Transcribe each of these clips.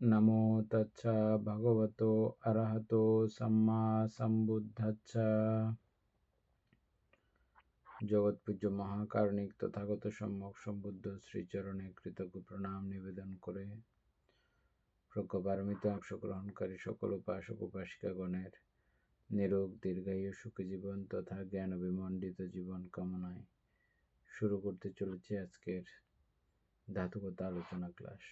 নমো তচ্ছা ভগবতো অরহতো সম্মা সম্বুদ্ধাচ্ছা। জগৎপূজ্য মহাকারণিক তথাগত সম্যক সম্বুদ্ধ শ্রীচরণে কৃতজ্ঞ প্রণাম নিবেদন করে প্রজ্ঞাপারমিতে অংশগ্রহণকারী সকল উপাসক উপাসিকাগণের নিরোগ দীর্ঘায়ু সুখী জীবন তথা জ্ঞান বিমণ্ডিত জীবন কামনায় শুরু করতে চলেছে আজকের ধাতুগত আলোচনা ক্লাস।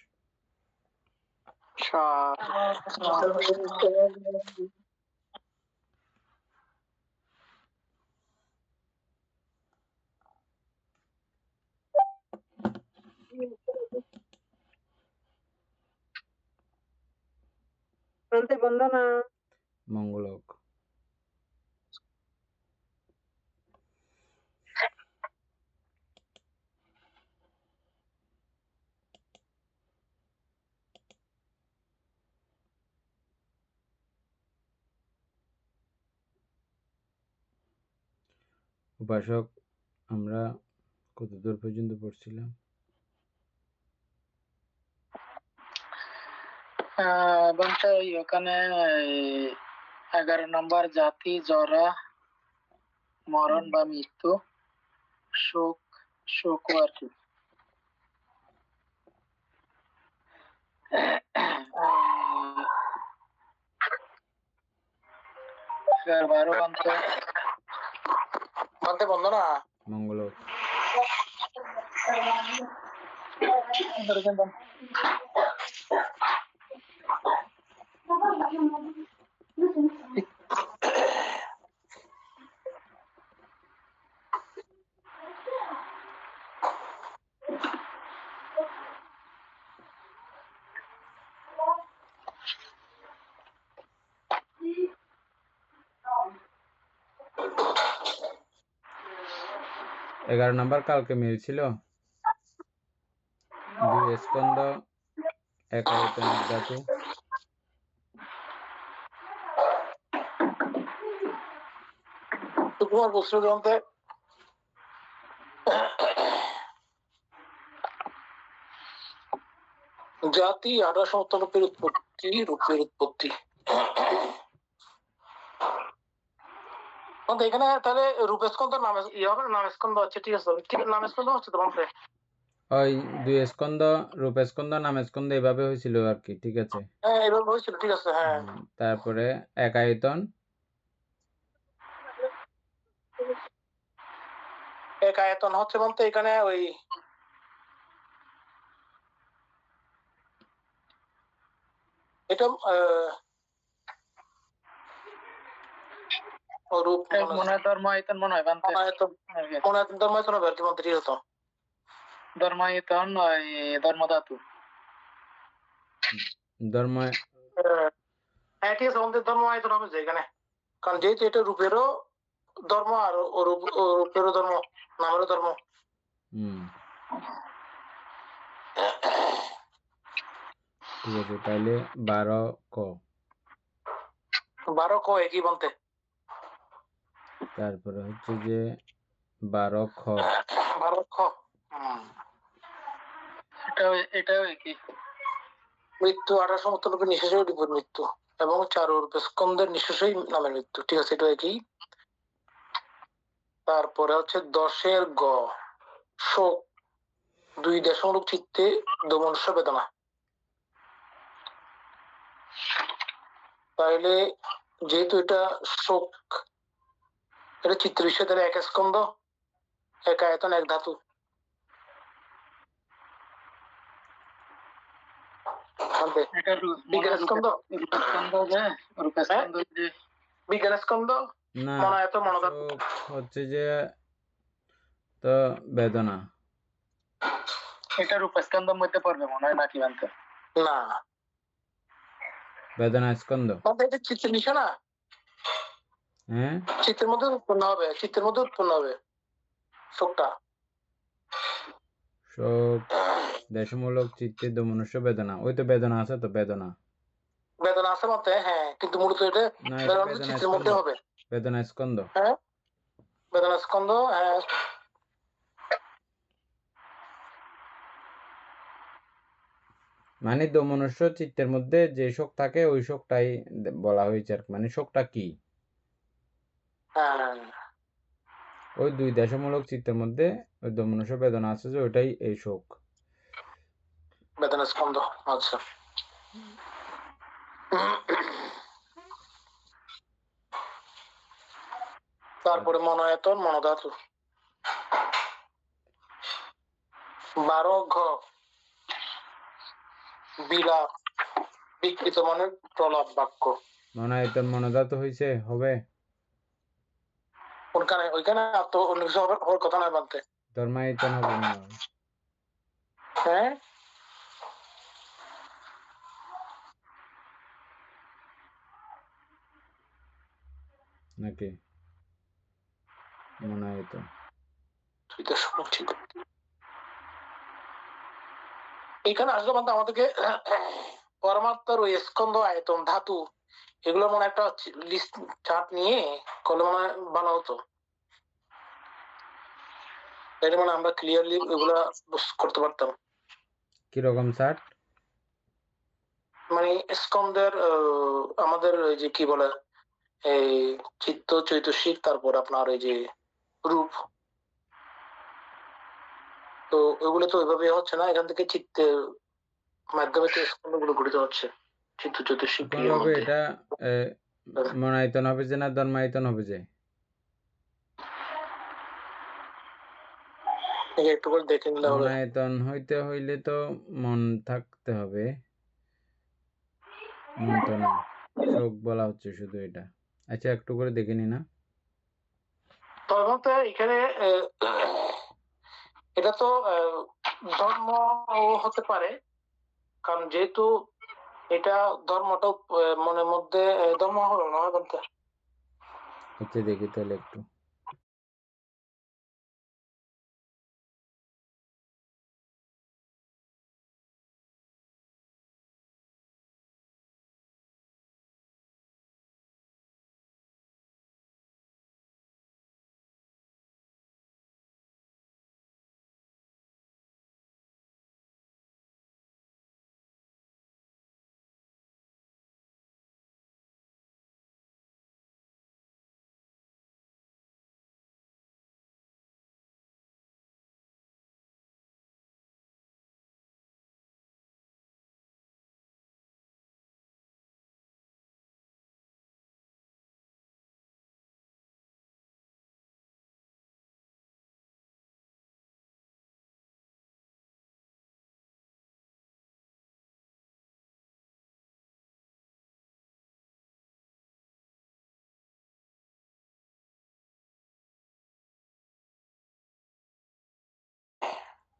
বন্দনা মঙ্গলক। উপাসক, আমরা কতদূর পর্যন্ত পড়ছিলাম? বলতে ওখানে 11 নম্বর জাতি, জরা, মরণ বা মৃত্যু, শোক আর কি। 12 বলতে বন্দনা মঙ্গলক। এগারো নম্বর কালকে মিলছিল 2 স্কন্ধ, 1 আয়তন 1 ধাতু। তোমার প্রশ্ন জানতে জাতি 1897 উৎপত্তি, রূপের উৎপত্তি। এখানে তাহলে রূপস্কন্ধ নামে হবে, নামস্কন্ধ হচ্ছে, ঠিক আছে, নামস্কন্ধ হচ্ছে তো বলতে ওই 2 স্কন্ধ, রূপস্কন্ধ, নামস্কন্ধ এভাবে হয়েছিল আর কি, ঠিক আছে। হ্যাঁ, এভাবে হয়েছিল, ঠিক আছে। হ্যাঁ, তারপরে 1 আয়তন, 1 আয়তন হচ্ছে বলতে এখানে ওই এটা রূপ মনে হয় ধর্মায়তন, মনে হয় ধর্মায়তন হবে আর কি বলতে, ঠিক আছে। ধর্মায়তন ধর্মধাতু, ধর্ম। হ্যাঁ, ঠিক আছে, আমাদের ধর্মায়তন হবে যে এখানে, কারণ যেহেতু এটা রূপেরও ধর্ম আর রূপেরও ধর্ম, নামেরও ধর্ম। ঠিক আছে, তাইলে 12 ক 12 ক একই বলতে। তারপরে হচ্ছে যে 12 খ 12 খ এটাও একই। মৃত্যু 1897 নিঃশেষে রূপের মৃত্যু এবং 4 রূপস্কন্ধের নিঃশেষেই নামের মৃত্যু, ঠিক আছে, এটা একই। তারপরে হচ্ছে 10 গ শোক, 2 দেশমূলক চিত্তে দোমনস্য বেদনা। তাইলে যেহেতু এটা শোক, এটা চিত্র বিষয়, তাহলে 1 স্কন্ধ, 1 আয়তন, 1 ধাতু। বিজ্ঞান স্কন্ধ, বিজ্ঞান স্কন্ধ না, মনায়তন, মনোধাতু হচ্ছে যে তো বেদনা, এটা রূপস্কন্ধের মধ্যে পড়বে মনে হয় নাকি বলতে? না, বেদনা স্কন্ধ। এটা চিত্রের বিষয় না। হ্যাঁ, চিত্রের মধ্যে উৎপন্ন হবে, চিত্রের মধ্যে উৎপন্ন হবে শোকটা। শোক দেশমূলক চিত্তে দোমনস্য বেদনা, ওই তো বেদনা আছে, তো বেদনা আছে মতে, হ্যাঁ, কিন্তু মূলত এটা চিত্রের মধ্যে হবে। বেদনা স্কন্ধ। হ্যাঁ, বেদনা স্কন্ধ। হ্যাঁ, মানে দোমনস্য চিত্তের মধ্যে যে শোক থাকে ওই শোকটাই বলা হয়েছে আর কি। মানে শোকটা কি? হ্যাঁ, ওই দুই দেশমূলক চিত্তের মধ্যে ওই দোমনস্য বেদনা আছে যে ওইটাই এই শোক। বেদনা স্কন্ধ। আচ্ছা। তারপরে মনায়তন মনোধাতু 12 ঘ বিলাপ বিকৃত মনের প্রলাপ বাক্য। মনায়তন মনোধাতু হয়েছে হবে ওইখানে তো অন্য কিছু হওয়ার কথা নয় বানতে। ধর্মায়তন হবে মনে হয়। হ্যাঁ, নাকি মনায়তন? তুই তো শুনো ঠিক। এখানে আসলে বানতে আমাদেরকে পরমাত্মার ওই স্কন্ধ আয়তন ধাতু এগুলো মনে একটা লিস্ট চার্ট নিয়ে করলে মনে হয় ভালো হতো। তাহলে মানে আমরা ক্লিয়ারলি এগুলা করতে পারতাম। কিরকম চার্ট? মানে স্কন্ধের আমাদের ওই যে কি বলে এই চিত্ত চৈতসিক, তারপর আপনার এই যে রূপ, তো ওইগুলো তো ওইভাবে হচ্ছে না, এখান থেকে চিত্তের মাধ্যমে তো স্কন্ধগুলো গঠিত হচ্ছে চিত্ত চৈতসিক কোন এর ভাবে মধ্যে। এটা মনায়তন হবে যে না ধর্মায়তন হবে যে? একটু করে দেখে নিলে হবে। মনায়তন হইতে হইলে তো মন থাকতে হবে, মন তো নাই, শোক বলা হচ্ছে শুধু এটা। আচ্ছা একটু করে দেখে নি না। তবে এখানে এটা তো ধর্ম হতে পারে, কারণ যেহেতু এটা ধর্মটা মনের মধ্যে ধর্ম হলো না বলতে। আচ্ছা দেখি তাহলে একটু।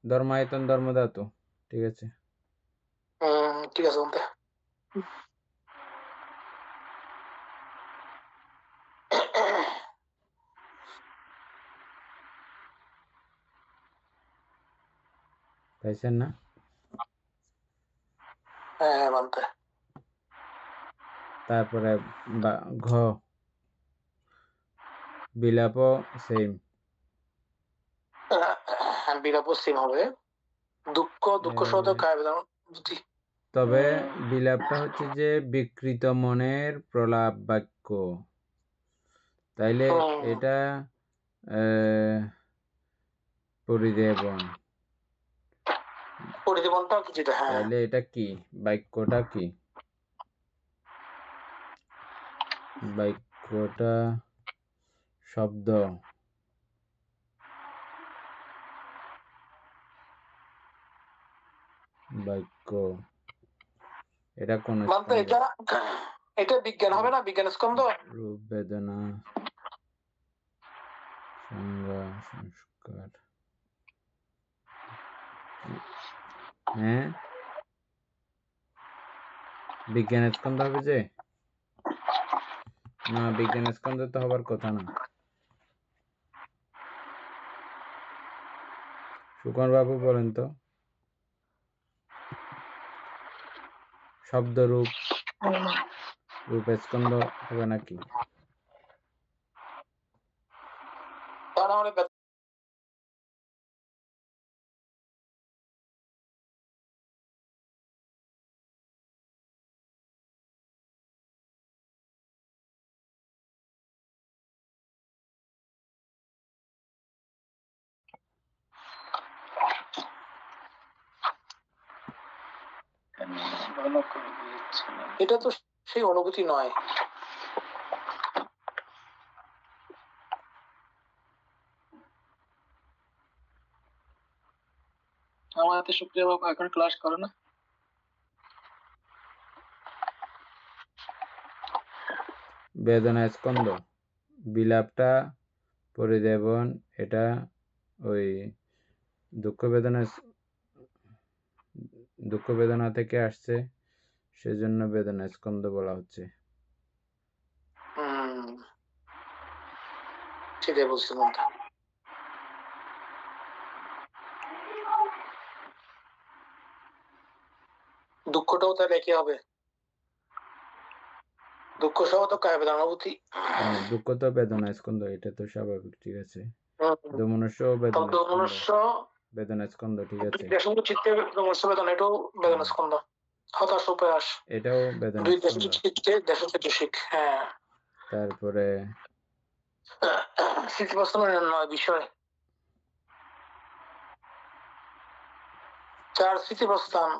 ধর্মায়তন ধর্মধাতু, ঠিক আছে। ঠিক আছে বলতে। পাইছেন না? হ্যাঁ বলতে। তারপরে ঘ বিলাপ সেম। বিরাপ সেম হবে। দুঃখ দুঃখ সহ কায় বেদনা বুঝি। তবে বিলাপটা হচ্ছে যে বিকৃত মনের প্রলাপ বাক্য, তাইলে এটা পরিদেবন, পরিদেবনটা যেটা, হ্যাঁ তাইলে এটা কি বাক্যটা কি? বাক্যটা শব্দ, বাক্য, এটা কোন বলতে এটা এটা বিজ্ঞান হবে না, বিজ্ঞান স্কন্ধ। রূপ বেদনা সংজ্ঞা সংস্কার, হ্যাঁ বিজ্ঞান স্কন্ধ হবে যে? না বিজ্ঞান স্কন্ধ তো হবার কথা না। সুকন বাবু বলেন তো, শব্দ রূপ স্কন্ধ হবে নাকি? তাহলে ভালো করে বুঝছি না। এটা তো সেই অনুভূতি নয়। আমার হাতে শুক্রিয়া বাবু এখন ক্লাস করে না। বেদনা স্কন্দ বিলাপটা পরিদেবন, এটা ওই দুঃখ বেদনা থেকে আসছে, সেজন্য বেদনা স্কন্দ বলা হচ্ছে। সেটাই বলছিলাম তো। দুঃখটাও তাহলে একই হবে, দুঃখ সহ তো কায় বেদনা অনুভূতি। দুঃখ তো বেদনা স্কন্দ, এটা তো স্বাভাবিক, ঠিক আছে। মনুষ্য বেদনা স্কন্দ, ঠিক আছে। চিত্তে বেদনা, এটাও বেদনা স্কন্দ। হতাশ উপহাস, এটাও বেদনা দুই স্কন্দ। চিত্তে দেশিক। হ্যাঁ, তারপরে স্মৃতিপ্রস্থানের নয় বিষয়। 4 স্মৃতিপ্রস্থান,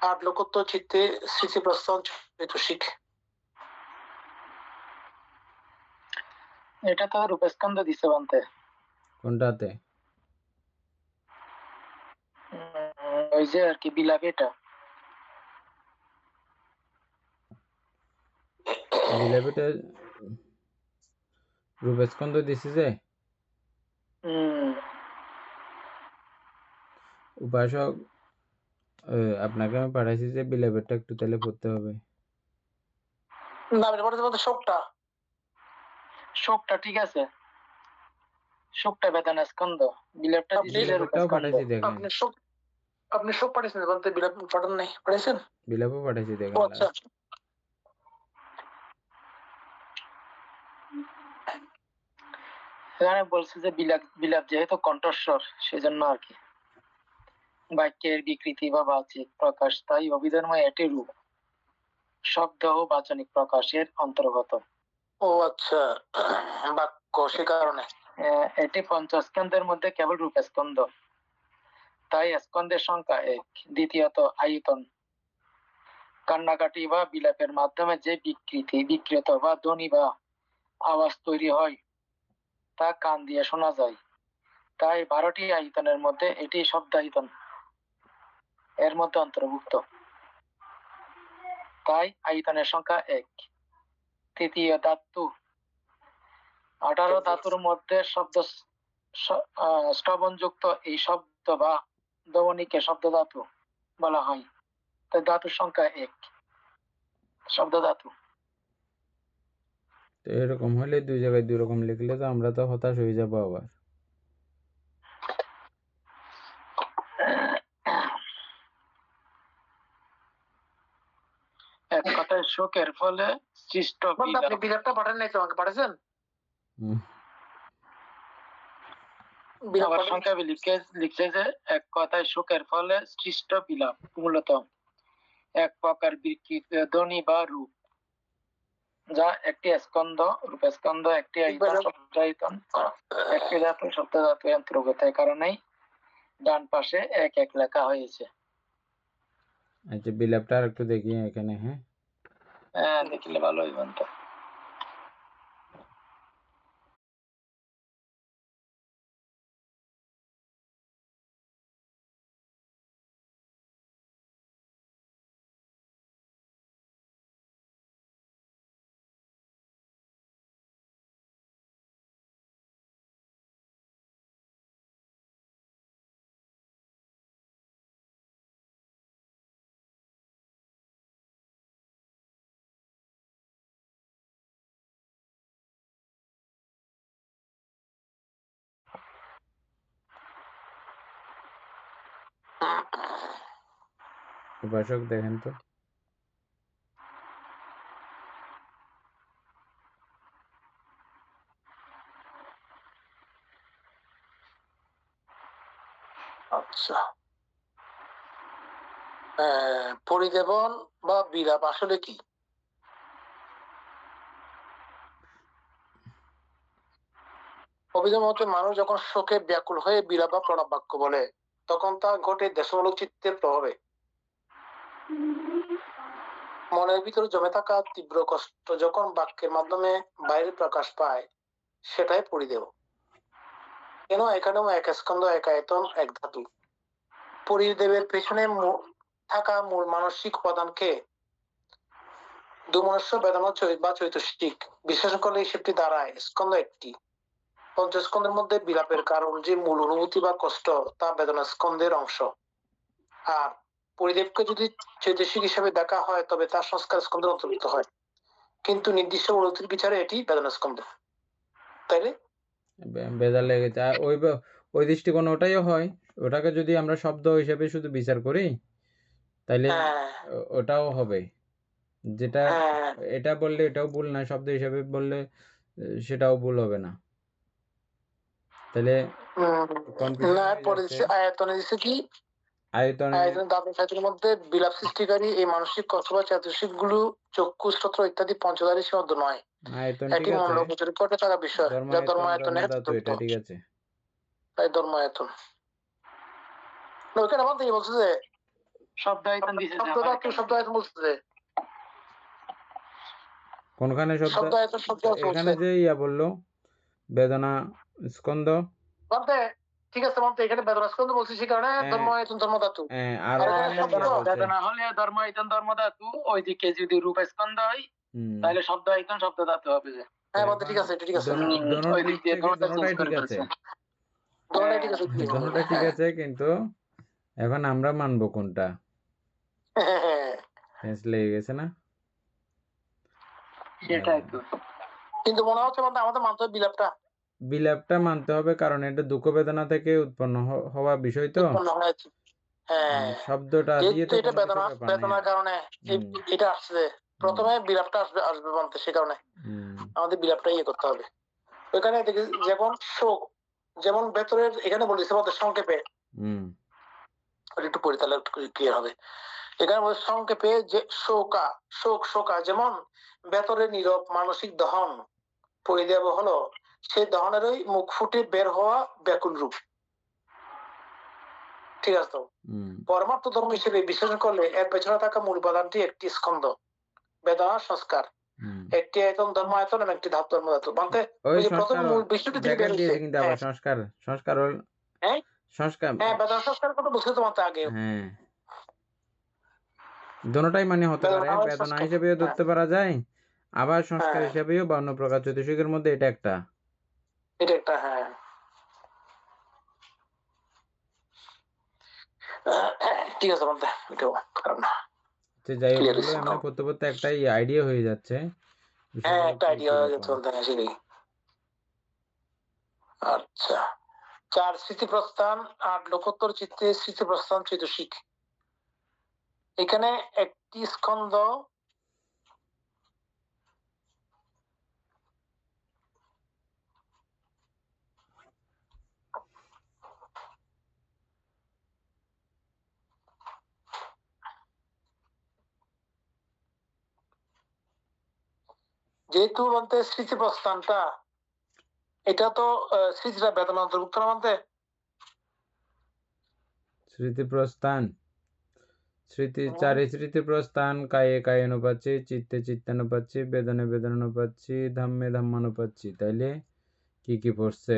8 লোকত্ব চিত্তে স্মৃতিপ্রস্থান চৈতসিক। এটা তো রূপস্কন্ধ দিছে বলতে। কোনটাতে? ওই যে আর কি বিলাপ, এটা বিলাপটা রূপস্কন্ধ দিছে যে। উপাসক, আপনাকে আমি পাঠাইছি যে বিলাপেরটা একটু তাহলে পড়তে হবে। না, এটা বলতে শোকটা ঠিক আছে, শোকটা বেদনা স্কন্ধ, বিলাপটা দিছে রূপস্কন্ধ। আপনি শোক পাঠিয়েছেন বলতে বিলাপ পাঠান নাই, পাঠিয়েছেন? বিলাপও পাঠাইছি দেখেন। আচ্ছা, এখানে বলছে যে বিলাপ যেহেতু কণ্ঠস্বর, সেজন্য আর কি বাক্যের বিকৃতি বা বাচিক প্রকাশ, তাই অভিধানময় এটি রূপ, শব্দ ও বাচনিক প্রকাশের অন্তর্গত। ও আচ্ছা, বাক্য, সে কারণে এটি পঞ্চস্কন্ধের মধ্যে কেবল রূপস্কন্ধ, তাই স্কন্ধের সংখ্যা 1। দ্বিতীয়ত আয়তন, কান্নাকাটি বা বিলাপের মাধ্যমে যে বিকৃত বা ধ্বনি বা আওয়াজ তৈরি হয় তা কান দিয়ে শোনা যায়, তাই 12টি আয়তনের মধ্যে এটি শব্দায়তন এর মধ্যে অন্তর্ভুক্ত, তাই আয়তনের সংখ্যা 1। তৃতীয় ধাতু, 18 ধাতুর মধ্যে শ্রবণযুক্ত এই শব্দ বা ধ্বনিকে শব্দ ধাতু বলা হয়, তাই ধাতুর সংখ্যা 1, শব্দ ধাতু। তো এরকম হলে 2 জায়গায় 2 রকম লিখলে তো আমরা তো হতাশ হয়ে যাবো আবার। এক কথায় শোকের ফলে সৃষ্ট বিলাপটা পাঠান নাই তো, আমাকে পাঠাছেন? আবার সংখ্যা লিখছে যে এক কথায় শোকের ফলে সৃষ্ট বিলাপ মূলত এক প্রকার বিকৃত ধ্বনি বা রূপ, যা একটি স্কন্ধ, রূপস্কন্ধ, একটি শব্দায়তন, একটি ধাতু, শব্দ ধাতু অন্তর্গত। এই কারণেই ডান পাশে 1 লেখা হয়েছে। আচ্ছা, বিলাপটা আর একটু দেখি এখানে। হ্যাঁ, দেখলে ভালো হইব। উপাসক দেখেন তো। আচ্ছা, পরিদেবন বা বিলাপ আসলে কি? অভিধান মতে মানুষ যখন শোকে ব্যাকুল হয়ে বিলাপ বা প্রলাপ বাক্য বলে, তখন তা ঘটে দেশমূলক চিত্তের প্রভাবে। মনের ভিতরে জমে থাকা তীব্র কষ্ট যখন বাক্যের মাধ্যমে বাইরে প্রকাশ পায়, সেটাই পরিদেব। কেন এখানেও এক স্কন্ধ, এক আয়তন, এক ধাতু। পরিদেবের পেছনে থাকা মূল মানসিক উপাদানকে দুমনস্য বেদনা বা চৈতসিক বিশ্বাস করলে সেটি দাঁড়ায় স্কন্ধ একটি। পঞ্চস্কন্ধের মধ্যে বিলাপের কারণ যে মূল অনুভূতি বা কষ্ট, তা বেদনা স্কন্ধের অংশ। আর পরিদেবকে যদি চৈতসিক হিসেবে দেখা হয় তবে তার সংস্কার স্কন্ধের অন্তর্ভুক্ত হয়, কিন্তু নির্দিষ্ট অনুভূতির বিচারে এটি বেদনা স্কন্ধ। তাইলে বেজার লেগেছে। আর ওই দৃষ্টিকোণ ওটাইও হয়। ওটাকে যদি আমরা শব্দ হিসেবে শুধু বিচার করি তাইলে ওটাও হবে। যেটা এটা বললে এটাও ভুল না, শব্দ হিসেবে বললে সেটাও ভুল হবে না। তাহলে আয়তনে দিচ্ছে কি, আয়তনের মধ্যে বিলাপ সৃষ্টিকারী এই মানসিক কষ্ট বা চাতুর্ষিক গুলো চক্ষু, শ্রোত্র ইত্যাদি পঞ্চধারী সীমাবদ্ধ নয়। আয়তন এটি মূল্য গোচর করে থাকা বিষয়, যা ধর্মায়তনের এটা ঠিক আছে। তাই ধর্মায়তন ওইখানে আমাদের বলছে যে শব্দায়তন দিছে, শব্দায়তন বলছে যে কোনখানে শব্দ এখানে যে ইয়া বললো বেদনা স্কন্ধ বলতে ঠিক আছে, বলতে এখানে বেদনা স্কন্ধ বলছি সে কারণে ধর্মায়তন ধর্মধাতু। আর বেদনা হলে ধর্মায়তন ধর্মধাতু, ওইদিকে যদি রূপ স্কন্ধ হয় তাহলে শব্দায়তন শব্দ ধাতু হবে। যে হ্যাঁ বলতে ঠিক আছে, এটা ঠিক আছে, দোনোটা ঠিক আছে, কিন্তু এখন আমরা মানবো কোনটা? লেগে গেছে না? সেটাই তো। কিন্তু মনে হচ্ছে আমাদের মানতে হবে বিলাপটা মানতে হবে, কারণ এটা দুঃখ বেদনা থেকে উৎপন্ন হওয়া বিষয় তো। শব্দটা দিয়ে তো এটা বেদনার কারণে এটা আসছে, প্রথমে বিলাপটা আসবে মানতে, সে কারণে আমাদের বিলাপটা ইয়ে করতে হবে। ওইখানে যেমন শোক, যেমন ভেতরের এখানে বলেছে আমাদের সংক্ষেপে, একটু পড়ি তাহলে একটু ক্লিয়ার হবে। এখানে বলছে সংক্ষেপে যে শোকা যেমন ভেতরের নীরব মানসিক দহন, পরিদেব হলো সেই দহনেরই মুখ ফুটে বের হওয়া ব্যাকুল রূপ। ঠিক আছে তো? পরমার্থ ধর্ম হিসেবে বিশ্লেষণ করলে এর পেছনে থাকা মূল উপাদানটি একটি স্কন্ধ, বেদনা সংস্কার, একটি আয়তন ধর্মায়তন এবং একটি ধাতু ধর্মধাতু। বলতে প্রথম মূল বিষয়টি থেকে বের হয়েছে কিন্তু আবার সংস্কার বেদনা সংস্কার কথা বলছি তোমার আগে। দোনোটাই মানে হতে পারে, বেদনা হিসেবেও ধরতে পারা যায়, আবার সংস্কার হিসেবেও বা অন্য প্রকার চৈতসিকের মধ্যে এটা একটা। ঠিক আছে বলতে যাই হোক, আমরা পড়তে পড়তে একটা আইডিয়া হয়ে যাচ্ছে। একটা আইডিয়া হয়ে যাচ্ছে বলতে। আচ্ছা, 4 স্মৃতিপ্রস্থান, 8 লোকোত্তর চিত্তে স্মৃতিপ্রস্থান চৈতসিক। এখানে একটি স্কন্ধ যেহেতু বলতে স্মৃতিপ্রস্থানটা, এটা তো স্মৃতিটা বেদনা অন্তর্ভুক্ত না বলতে। স্মৃতিপ্রস্থান চারি স্মৃতিপ্রস্থান, কায়ে কায়ানুপাচ্ছি, চিত্তে চিত্তানুপাচ্ছি, বেদনে বেদনানুপাচ্ছি, ধাম্মে ধাম্মানুপাচ্ছি। তাইলে কি কি পড়ছে?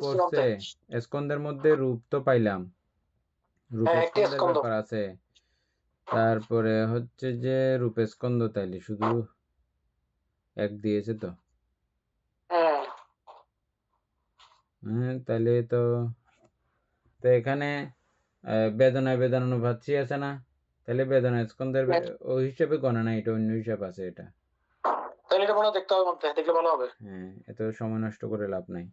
পড়ছে স্কন্ধের মধ্যে রূপ তো পাইলাম, রূপ স্কন্ধের ব্যাপার আছে। তারপরে হচ্ছে যে রূপ স্কন্ধ, তাইলে শুধু এক দিয়েছে তো। তাইলে তো এখানে বেদনায় বেদনানুপাচ্ছি আছে না? তাহলে বেদনা স্কন্ধের ওই হিসেবে গণনা, এটা অন্য হিসাব আছে। এটা তাহলে এটা মনে দেখতে হবে, দেখলে ভালো হবে। এত সময় নষ্ট করে লাভ নাই।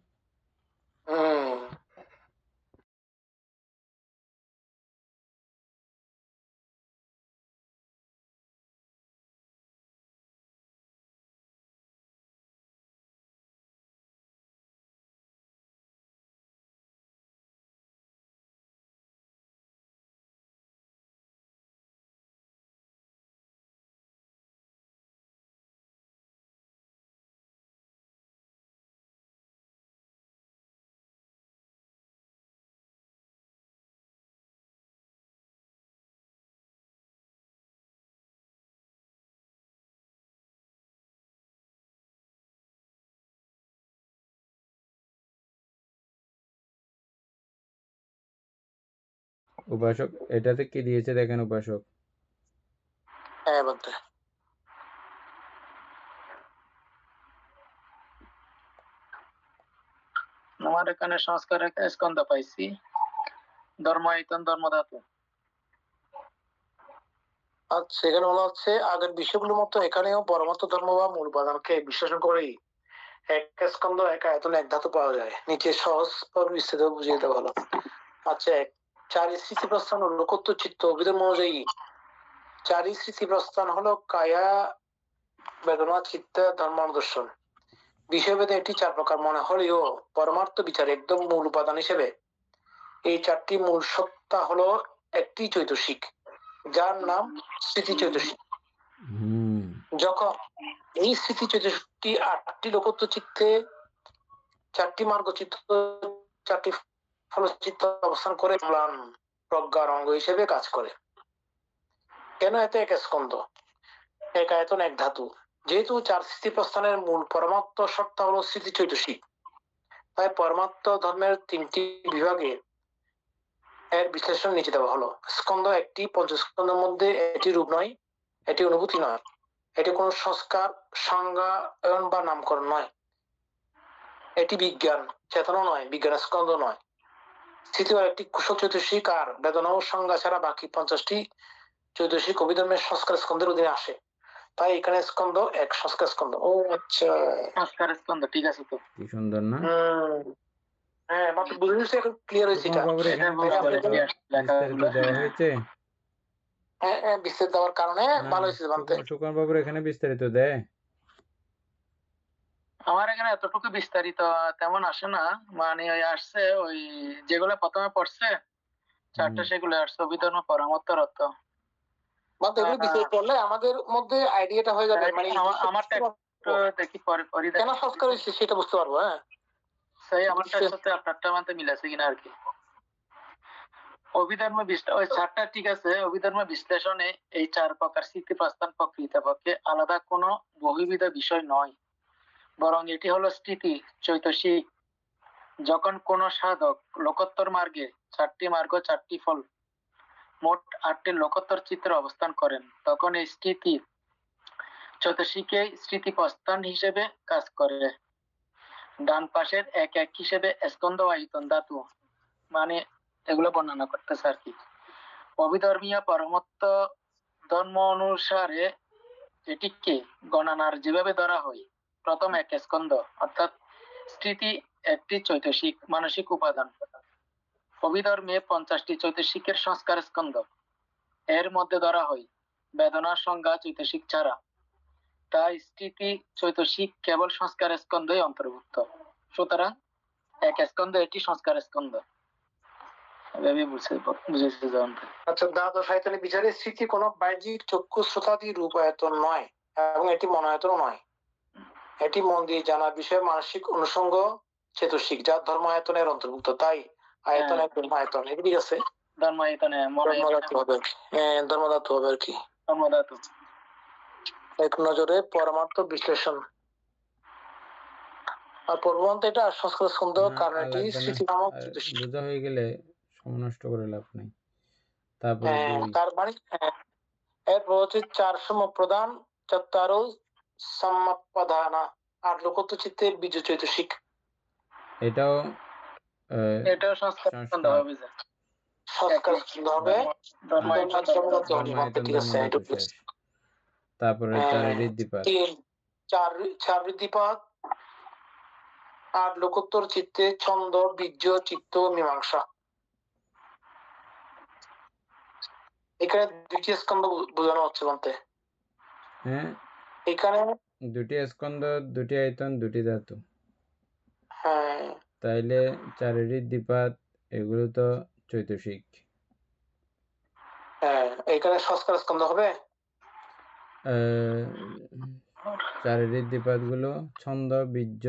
উপাসক এটাতে কি দিয়েছে দেখেন উপাসক। হ্যাঁ বলতে আমার এখানে সংস্কার রেখা স্কন্ধ পাইছি, ধর্মায়তন ধর্মধাতু। আচ্ছা, এখানে বলা হচ্ছে আগের বিষয়গুলোর মতো এখানেও পরমাত্ম ধর্ম বা মূল উপাদানকে বিশ্লেষণ করেই এক স্কন্ধ এক আয়তন এক ধাতু পাওয়া যায়। নিচে সহজ বিস্তৃত বুঝিয়ে দেওয়া হলো। আচ্ছা, চারি স্মৃতি প্রস্থান ও লোকত্ব চিত্ত অভিধর্ম অনুযায়ী চারি স্মৃতি প্রস্থান হলো কায়া, বেদনা, চিত্ত, ধর্ম, দর্শন। বিষয়ভেদে এটি 4 প্রকার মনে হলেও পরমার্থ বিচারে একদম মূল উপাদান হিসেবে এই 4টি মূল সত্তা হলো একটি চৈতসিক, যার নাম স্মৃতি চৈতসিক। যখন এই স্মৃতি চৈতসিকটি 8টি লোকত্ব চিত্তে, 4টি মার্গ চিত্ত, 4টি ফলচিত্ত অবস্থান করে ম্লান প্রজ্ঞার অঙ্গ হিসেবে কাজ করে। কেন এতে এক স্কন্ধ, এক আয়তন এক ধাতু? যেহেতু 4 স্মৃতি প্রস্থানের মূল পরমাত্ম সত্তা হলো স্মৃতি চৈতসিক, তাই পরমাত্ম ধর্মের 3টি বিভাগে এর বিশ্লেষণ নিচে দেওয়া হলো। স্কন্ধ একটি, পঞ্চস্কন্ধের মধ্যে এটি রূপ নয়, এটি অনুভূতি নয়, এটি কোনো সংস্কার, সংজ্ঞায়ন বা নামকরণ নয়, এটি বিজ্ঞান চেতনা নয়, বিজ্ঞান স্কন্ধ নয়। তৃতীয় একটি কুশল চৈতসিক আর বেদনা ও সংজ্ঞা ছাড়া বাকি 50টি চৈতসিক অভিধর্মের সংস্কার স্কন্ধের অধীনে আসে, তাই এখানে স্কন্ধ এক সংস্কার স্কন্ধ। ও আচ্ছা, সংস্কার স্কন্ধ, ঠিক আছে তো। কি সুন্দর না? হ্যাঁ, বাকি বুঝে গেছি, এখন ক্লিয়ার হয়েছে এটা। বাবুর এখানে বিস্তারিত দেওয়া হয়েছে। হ্যাঁ হ্যাঁ, বিস্তারিত দেওয়ার কারণে ভালো হয়েছে জানতে। সুকান বাবুর এখানে বিস্তারিত দেয়। আমার এখানে এতটুকু বিস্তারিত তেমন আসে না, মানে ওই আসছে ওই যেগুলো প্রথমে পড়ছে 4টা, সেগুলো আসছে অভিধর্ম পরমাত্ম অর্থ। মানে এগুলো বিস্তারিত করলে আমাদের মধ্যে আইডিয়াটা হয়ে যাবে, মানে আমারটা একটু দেখি পরে কেন সংস্কার হয়েছে সেটা বুঝতে পারবো। হ্যাঁ, সেই আমারটার সাথে আপনারটা মধ্যে মিল আছে কিনা আর কি। অভিধর্ম ওই 4টা ঠিক আছে। অভিধর্ম বিশ্লেষণে এই 4 প্রকার স্মৃতি প্রস্থান প্রকৃতপক্ষে আলাদা কোনো বহির্বিধ বিষয় নয়, বরং এটি হলো স্মৃতি চৈতসিক। যখন কোন সাধক লোকোত্তর মার্গে 4টি মার্গ 4টি ফল মোট 8টি লোকোত্তর চিত্রে অবস্থান করেন, তখন এই স্মৃতি চৈতসিকে স্মৃতি প্রস্থান হিসেবে কাজ করে। ডান পাশের এক এক হিসেবে স্কন্ধ আয়তন ধাতু, মানে এগুলো বর্ণনা করতেছে আর কি। অভিধর্মীয় পরমাত্ম ধর্ম অনুসারে এটিকে গণনার যেভাবে ধরা হয়, প্রথম এক স্কন্ধ অর্থাৎ স্মৃতি একটি চৈতসিক মানসিক উপাদান। অভিধর্মে 50টি চৈতসিকের সংস্কার স্কন্ধ, এর মধ্যে ধরা হয় বেদনার সংজ্ঞা চৈতসিক ছাড়া, তাই স্মৃতি চৈতসিক কেবল সংস্কার স্কন্ধই অন্তর্ভুক্ত। সুতরাং এক স্কন্ধ এটি সংস্কার স্কন্ধ। আচ্ছা, দ্বাদশ আয়তনের বিচারে স্মৃতি কোনো বাহ্যিক চক্ষু শ্রোতাদি রূপায়তন নয় এবং এটি মনায়তন নয়। এটি মন দিয়ে জানার বিষয়ে মানসিক অনুষঙ্গ চেতসিক, যা ধর্মায়তনের অন্তর্ভুক্ত। তাই আয়তন এক ধর্মায়তন, এটি ঠিক আছে। ধর্মায়তনে ধর্মধাতু হবে, ধর্মধাতু হবে আর কি। ধর্মধাতু এক নজরে পরমার্থ বিশ্লেষণ। আর পূর্বন্ত এটা সংস্কার স্কন্ধ, কারণ এটি স্মৃতি নামক বোঝা হয়ে গেলে সময় নষ্ট করে লাভ নেই। তারপর তার মানে এরপর হচ্ছে 4 সমপ্রদান, 4 সম্মাপদানা আর লোকত্ব চিত্তে বীজ চৈতসিক। এটাও সংস্কার স্কন্ধ হবে, সংস্কার স্কন্ধ হবে। তারপরে 4 ঋদ্ধিপাত, 4 ঋদ্ধিপাত আর লোকোত্তর চিত্তে ছন্দ, বীর্য, চিত্ত, মীমাংসা। এখানে 2টি স্কন্ধ বোঝানো হচ্ছে বলতে। হ্যাঁ, এখানে 2টি স্কন্ধ, 2টি আয়তন, 2টি ধাতু। হ্যাঁ, তাইলে 4 ঋদ্ধিপাত এগুলো তো চৈতসিক। হ্যাঁ, এখানে সংস্কার স্কন্ধ হবে। 4 ঋদ্ধিপাত গুলো ছন্দ, বীর্য,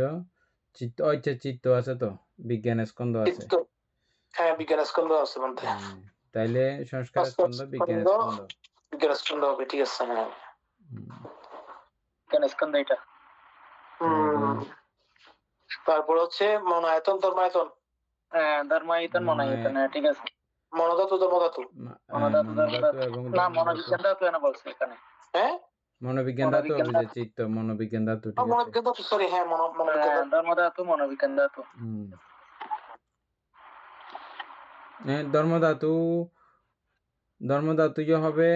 চিত্ত। আচ্ছা, চিত্ত আছে তো, বিজ্ঞান স্কন্ধ আছে। হ্যাঁ, বিজ্ঞান স্কন্ধ আছে বলতে। তাইলে সংস্কার স্কন্ধ, বিজ্ঞান স্কন্ধ, বিজ্ঞান স্কন্ধ হবে, ঠিক আছে। হ্যাঁ, বিজ্ঞান স্কন্ধ এটা। তারপর হচ্ছে মনায়তন, ধর্মায়তন। ধর্মায়তন, মনায়তন, ঠিক আছে। মনোধাতু ধর্মধাতু। মনোধাতু মনোধাতু এবং না, ধর্মধাতু। মনোবিজ্ঞান ধাতু এনে বলছে এখানে। হ্যাঁ, মনোবিজ্ঞান ধাতু হবে যে চিত্ত, মনোবিজ্ঞান ধাতু, ঠিক আছে। মনোবিজ্ঞান ধাতু, সরি, হ্যাঁ, মনোবিজ্ঞান ধাতু। ধর্মধাতু মনোবিজ্ঞান ধাতু। ধর্মধাতু হবে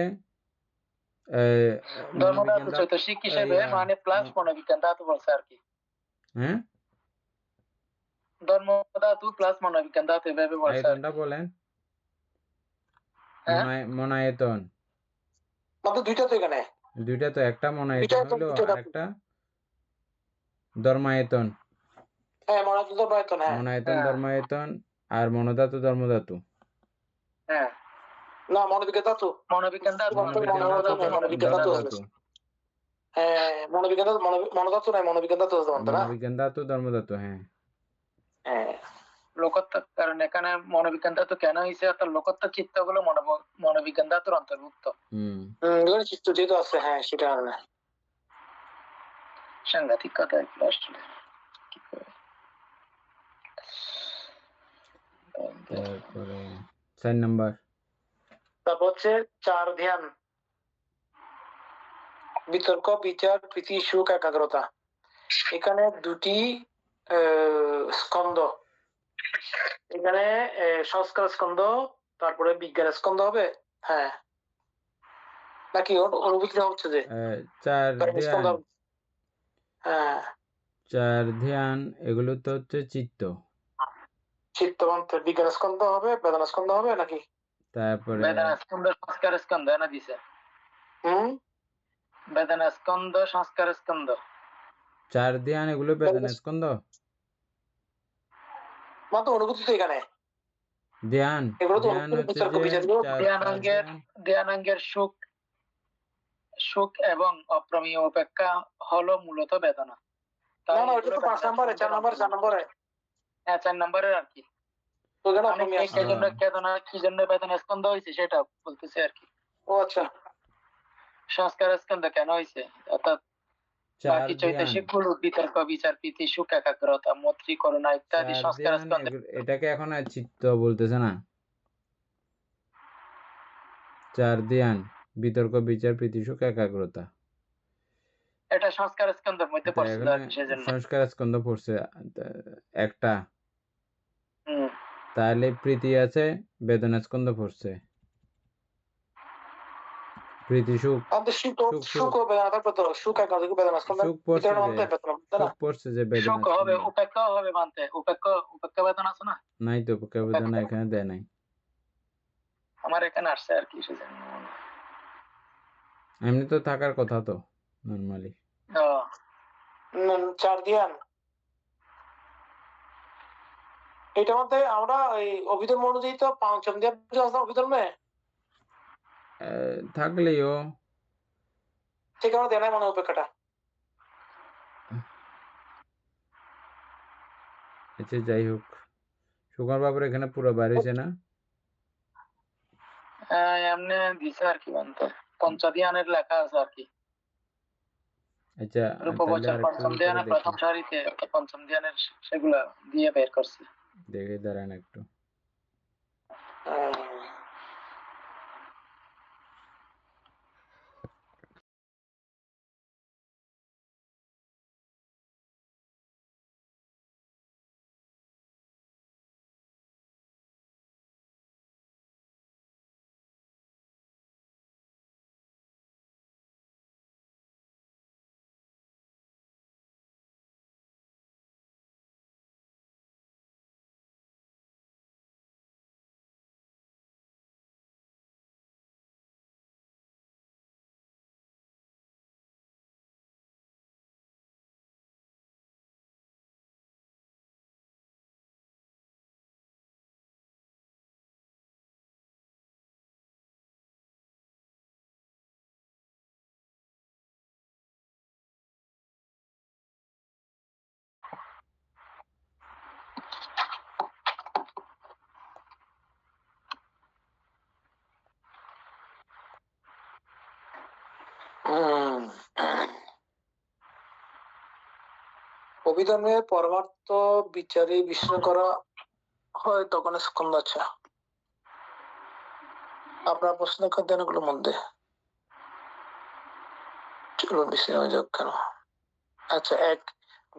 ধর্মধাতু চৈতসিক হিসেবে মানে প্লাস মনোবিজ্ঞান ধাতু বলছে আর কি। হ্যাঁ, ধর্মধাতু প্লাস মনোবিজ্ঞান ধাতু এভাবে বলছে। আয়তনটা বলেন। মনায়তন মানে দুইটা তো এখানে, দুইটা তো, একটা মনায়তন হলো আর একটা ধর্মায়তন। হ্যাঁ, মনোধাতু ধর্মায়তন, হ্যাঁ, মনায়তন ধর্মায়তন আর মনোধাতু ধর্মধাতু। হ্যাঁ, না, মনোবিজ্ঞান ধাতু, মনোবিজ্ঞান ধাতু মনোবিজ্ঞান ধাতু। হ্যাঁ, মনোবিজ্ঞান ধাতু, মনোধাতু নাই, মনোবিজ্ঞান ধাতু আছে না, মনোবিজ্ঞান ধাতু ধর্মধাতু। হ্যাঁ, হ্যাঁ, লোকত্ব, কারণ এখানে মনোবিজ্ঞান ধাতু কেন হয়েছে, অর্থাৎ লোকত্ব চিত্ত গুলো মনোবিজ্ঞান ধাতুর অন্তর্ভুক্ত। চিত্ত যেহেতু আছে, হ্যাঁ, সেটা কারণে। সাংঘাতিক কথা এগুলো আসলে। তারপরে 4 নাম্বার, তারপর হচ্ছে 4 ধ্যান, বিতর্ক, বিচার, প্রীতি, সুখ, একাগ্রতা। এখানে দুটি স্কন্ধ, এখানে সংস্কার স্কন্ধ, তারপরে বিজ্ঞান স্কন্ধ হবে। হ্যাঁ, নাকি অনুভূতি হচ্ছে যে 4 ধ্যান, হ্যাঁ, 4 ধ্যান এগুলো তো হচ্ছে চিত্ত। চিত্তবন্ত বিজ্ঞান স্কন্ধ হবে, বেদনা স্কন্ধ হবে নাকি? তারপরে বেদনা স্কন্ধ, সংস্কার স্কন্ধ এনে দিছে। বেদনা স্কন্ধ, সংস্কার স্কন্ধ। 4 ধ্যান এগুলো বেদনা স্কন্ধ। মাত্র অনুভূতি তো এখানে ধ্যান, ধ্যান হচ্ছে যে ধ্যানাঙ্গের সুখ এবং অপ্রমেয় উপেক্ষা হলো মূলত বেদনা। না, না, ওটা তো 5 নম্বরে, 4 নম্বরে। হ্যাঁ, 4 নম্বরের আর কি। কি জন্য বেদনা স্কন্ধ হয়েছে সেটা বলতেছে আর কি। ও আচ্ছা, সংস্কার স্কন্ধ কেন হয়েছে, অর্থাৎ বাকি চৈতসিক গুলো বিতর্ক, বিচার, প্রীতি, সুখ, একাগ্রতা, মৈত্রী, করুণা ইত্যাদি সংস্কার স্কন্ধ। এটাকে এখন আর চিত্ত বলতেছে না। 4 ধ্যান, বিতর্ক, বিচার, প্রীতি, সুখ, একাগ্রতা, এটা সংস্কার স্কন্ধের মধ্যে পড়ছে আর কি, সেজন্য সংস্কার স্কন্ধ পড়ছে একটা। তাহলে প্রীতি আছে, বেদনা স্কন্ধ পড়ছে। প্রীতি, সুখ, সুখ পড়ছে যে বেদনা হবে, উপেক্ষা হবে মানতে, উপেক্ষা বেদনা আছে না? নাই তো, উপেক্ষা বেদনা এখানে দেয় নাই। আমার এখানে আসছে আর কি, সেজন্য। এমনি তো থাকার কথা তো নরমালি। 4 ধ্যান, এটার মধ্যে আমরা এই অভিধর্ম অনুযায়ী তো পঞ্চম ধ্যান অভিধর্মে থাকলেও ঠিক আমরা দেয় নাই মনে উপেক্ষাটা। আচ্ছা, যাই হোক, সুকুমার বাবুর এখানে পুরো বাড়িছে না, এমনি দিছে আর কি, মানতে পঞ্চধ্যানের লেখা আছে আর কি। আচ্ছা, রূপবচন পঞ্চম ধ্যানের প্রথম সারিতে, পঞ্চম ধ্যানের সেগুলা দিয়ে বের করছে। দেখে দাঁড়ান একটু। অভিধর্মের পরমার্থ বিচারে বিশ্লেষণ করা হয় তখন স্কন্ধ। আচ্ছা, আপনার প্রশ্ন ধ্যানগুলোর মধ্যে চলো বেশি হয়ে যাক কেন। আচ্ছা, এক,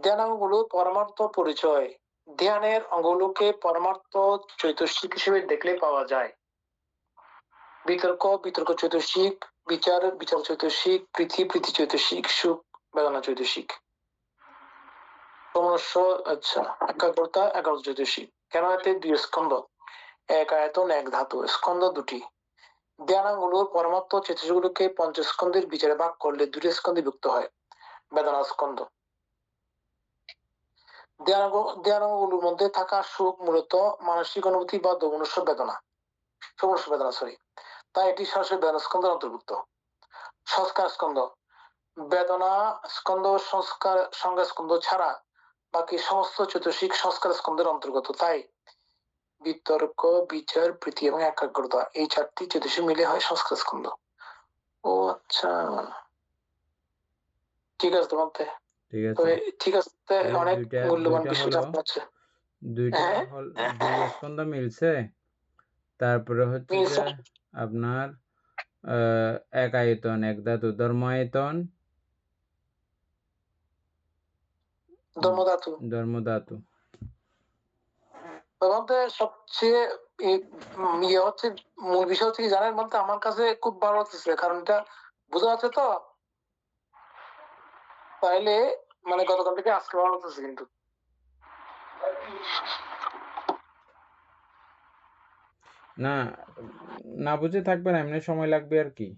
ধ্যানাঙ্গগুলো পরমার্থ পরিচয়। ধ্যানের অঙ্গগুলোকে পরমার্থ চৈতসিক হিসেবে দেখলে পাওয়া যায়। বিতর্ক বিতর্ক চৈতসিক, বিচার বিচার চৈতসিক, প্রীতি চৈতসিক, সুখ বেদনা চৈতসিক, সমস্য আচ্ছা একাগ্রতা একাগ্র চৈতসিক। কেন এতে দুই স্কন্ধ, এক আয়তন এক ধাতু, স্কন্ধ দুটি। ধ্যানাঙ্গগুলোর পরমার্থ চৈতসিকগুলোকে পঞ্চস্কন্ধের বিচারে ভাগ করলে দুটি স্কন্ধে বিভক্ত হয়। বেদনা স্কন্ধ। ধ্যানাঙ্গগুলোর মধ্যে থাকা সুখ মূলত মানসিক অনুভূতি বা দমনস্য বেদনা, সমস্য বেদনা সরি, তাই এটি সরাসরি বেদনা স্কন্ধের অন্তর্ভুক্ত। সংস্কার স্কন্ধ, বেদনা স্কন্ধ সংস্কার সংজ্ঞা স্কন্ধ ছাড়া বাকি সমস্ত চৈতসিক সংস্কার স্কন্ধের অন্তর্গত। তাই বিতর্ক বিচার প্রীতি এবং একাগ্রতা এই চারটি চৈতসিক মিলে হয় সংস্কার স্কন্ধ। ও আচ্ছা, ঠিক আছে তোমার ঠিক আছে, ঠিক আছে, অনেক মূল্যবান বিষয় জানতে পারছে। দুইটা দুই স্কন্ধ মিলছে, তারপরে হচ্ছে যে আপনার এক আয়তন এক ধাতু, ধর্মায়তন ধর্মধাতু। সবচেয়ে ইয়ে হচ্ছে মূল বিষয় হচ্ছে কি জানেন বলতে, আমার কাছে খুব ভালো লাগতেছে, কারণ এটা বোঝা যাচ্ছে তো, তাইলে মানে গতকাল থেকে আজকে ভালো লাগতেছে। কিন্তু না না বুঝে থাকবে না, এমনি সময় লাগবে আর কি।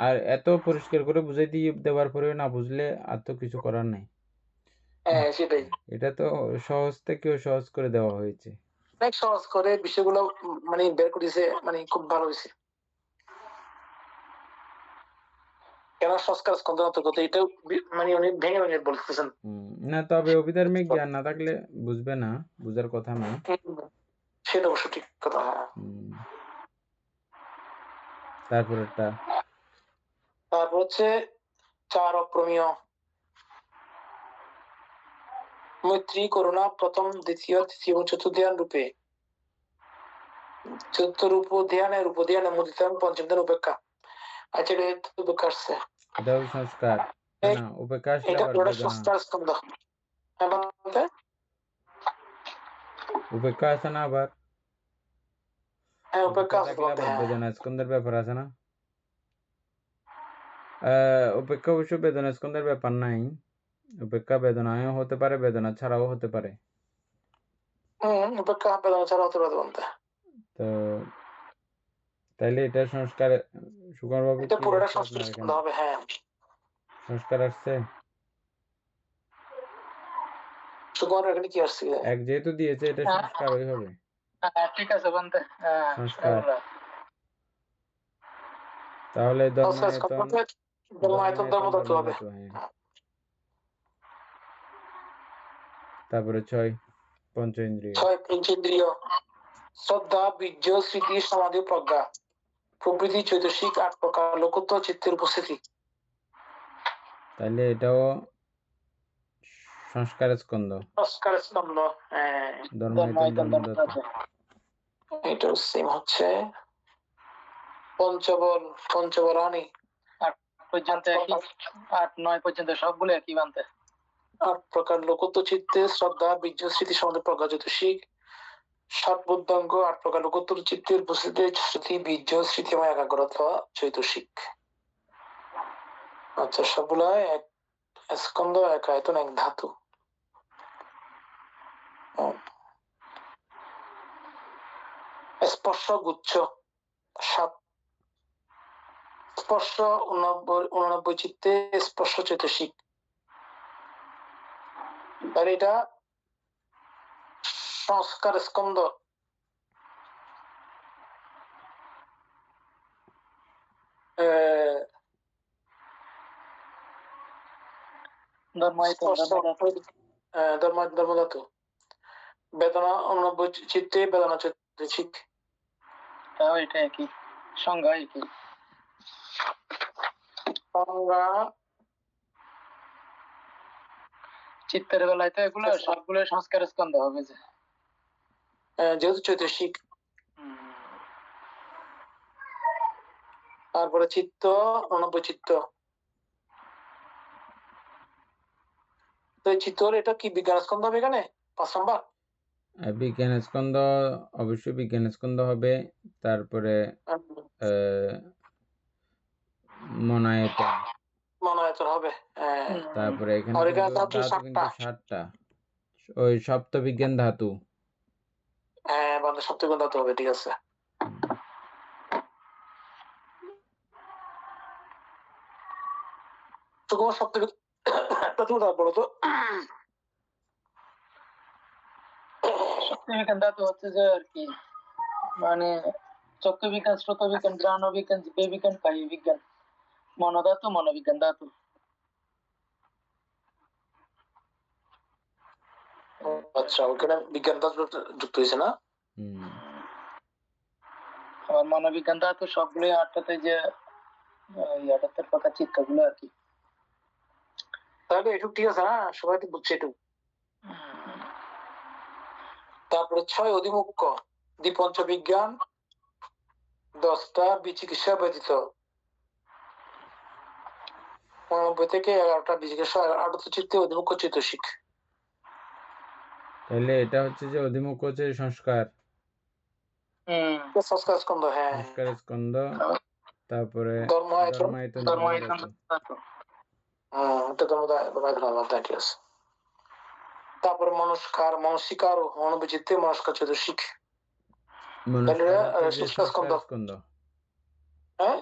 আর এত পরিষ্কার করে বুঝাই দিয়ে দেওয়ার পরেও না বুঝলে আর তো কিছু করার নাই। সেটাই, এটা তো সহজ থেকেও সহজ করে দেওয়া হয়েছে, অনেক সহজ করে বিষয়গুলো মানে বের করেছে, মানে খুব ভালো হয়েছে। কেন সংস্কার স্কন্ধের অন্তর্গত এটা মানে উনি ভেঙে ভেঙে বলতেছেন না, তবে অভিধর্মিক জ্ঞান না থাকলে বুঝবে না, বুঝার কথা না, সেটা অবশ্য ঠিক কথা। তারপর হচ্ছে চার অপ্রমেয়, মৈত্রী করুণা প্রথম দ্বিতীয় তৃতীয় এবং চতুর্থ ধ্যান রূপে, চতুর্থ ধ্যানের উপধ্যান মুদিতা এবং পঞ্চম ধ্যান উপেক্ষা। আচ্ছা, এটা উপেক্ষা আসছে, এটাও সংস্কার না, উপেক্ষা আসলে এটা আবার ওটা বেদনা, সংস্কার স্কন্ধ। উপেক্ষা আছে না আবার, উপেক্ষা থাকলে আবার বেদনা স্কন্ধের ব্যাপার আছে না। উপেক্ষা অবশ্য বেদনা স্কন্ধের ব্যাপার নাই, উপেক্ষা বেদনায়ও হতে পারে, বেদনা ছাড়াও হতে পারে। উপেক্ষা বেদনা ছাড়া হতে পারে বলতে, তো তাইলে এটা সংস্কার, সুকুমার বাবু এটা পুরোটা সংস্কার স্কন্ধ হবে। হ্যাঁ, সংস্কার আসছে, সুকুমার এখানে কি আসছে, এক যেহেতু দিয়েছে এটা সংস্কারই হবে। ঠিক আছে বলতে সংস্কার, তাহলে ধর্মায়তন হবে। তারপরে 6 পঞ্চেন্দ্রিয়, শ্রদ্ধা বীর্য স্মৃতি সমাধি প্রজ্ঞা প্রভৃতি চৈতসিক 8 প্রকার লোকত্ব চিত্তের উপস্থিতি। তাহলে এটাও সংস্কার স্কন্ধ, ধর্মায়তন ধর্মধাতু। এটাও সেম হচ্ছে পঞ্চবরানি 8 পর্যন্ত একই, 8 9 পর্যন্ত সবগুলো একই বানতে। 8 প্রকার লোকত্ব চিত্তে শ্রদ্ধা বীর্য স্মৃতি সমাধি প্রজ্ঞা চৈতসিক। 7 বুদ্ধাঙ্গ 8 প্রকার লোকোত্তর চিত্তের উপস্থিতি স্মৃতি বীর্য স্মৃতি এবং একাগ্রতা চৈতসিক। আচ্ছা, সবগুলা এক স্কন্ধ এক আয়তন এক ধাতু। স্পর্শ গুচ্ছ 7, স্পর্শ 89 চিত্তে স্পর্শ চৈতসিক। আর এটা সংস্কার স্কন্ধ। ধর্মধাতু। বেদনা 89 চিত্তে বেদনা চৈতসিক। তাও এটা একই সংজ্ঞা, একই সংজ্ঞা। চিত্তের বেলায় তো এগুলো সবগুলো সংস্কার স্কন্ধ হবে, যে যেহেতু চৈতসিক। তারপরে চিত্ত 89 চিত্ত। তো এই চিত্তর এটা কি বিজ্ঞান স্কন্ধ হবে এখানে 5 নাম্বার? বিজ্ঞান স্কন্ধ অবশ্যই বিজ্ঞান স্কন্ধ হবে। তারপরে মনায়তন মনোয়তন হবে। তারপরে এখানে আর এখানে কিন্তু ধাতু ধাতু কিন্তু 7টা। 7টা, ওই সপ্তবিজ্ঞান ধাতু। হ্যাঁ, বান্ধব সপ্তগুণ ধাতু হবে, ঠিক আছে। তো তোমার সপ্তবিজ্ঞান একটা তুমি বলো তো। সপ্তবিজ্ঞান ধাতু হচ্ছে যে আর কি, মানে চক্ষু বিজ্ঞান, শ্রোত বিজ্ঞান, গ্রাণ বিজ্ঞান, জিবে বিজ্ঞান, কায়ু বিজ্ঞান, মনোধাতু, মনোবিজ্ঞান ধাতু। আচ্ছা, ওখানে বিজ্ঞান ধাতু যুক্ত হয়েছে না? আবার মনোবিজ্ঞান ধাতু সবগুলো 8টাতে যে 78 প্রকার চিত্রগুলো আর কি। তাহলে এটুক ঠিক আছে না, সবাই তো বুঝছে এটুক। তারপরে 6 অধিমুখ্য দ্বিপঞ্চ বিজ্ঞান 10টা বিচিকিৎসা ব্যতীত 89 থেকে 11টা বিচিকিৎসা 8 চিত্তে অধিমুখ্য চিত্তশিক। তাহলে এটা হচ্ছে যে অধিমুখ্য হচ্ছে সংস্কার সংস্কার স্কন্ধ। হ্যাঁ, সংস্কার স্কন্ধ। তারপরে ধর্মায়তন ধর্মায়তন ধাতু। এটা ধর্মায়তন, ঠিক আছে। তারপরে মনস্কার ও মনোবিচিত্তে মনস্কার চতুর্শিক। সংস্কার স্কন্ধ। হ্যাঁ,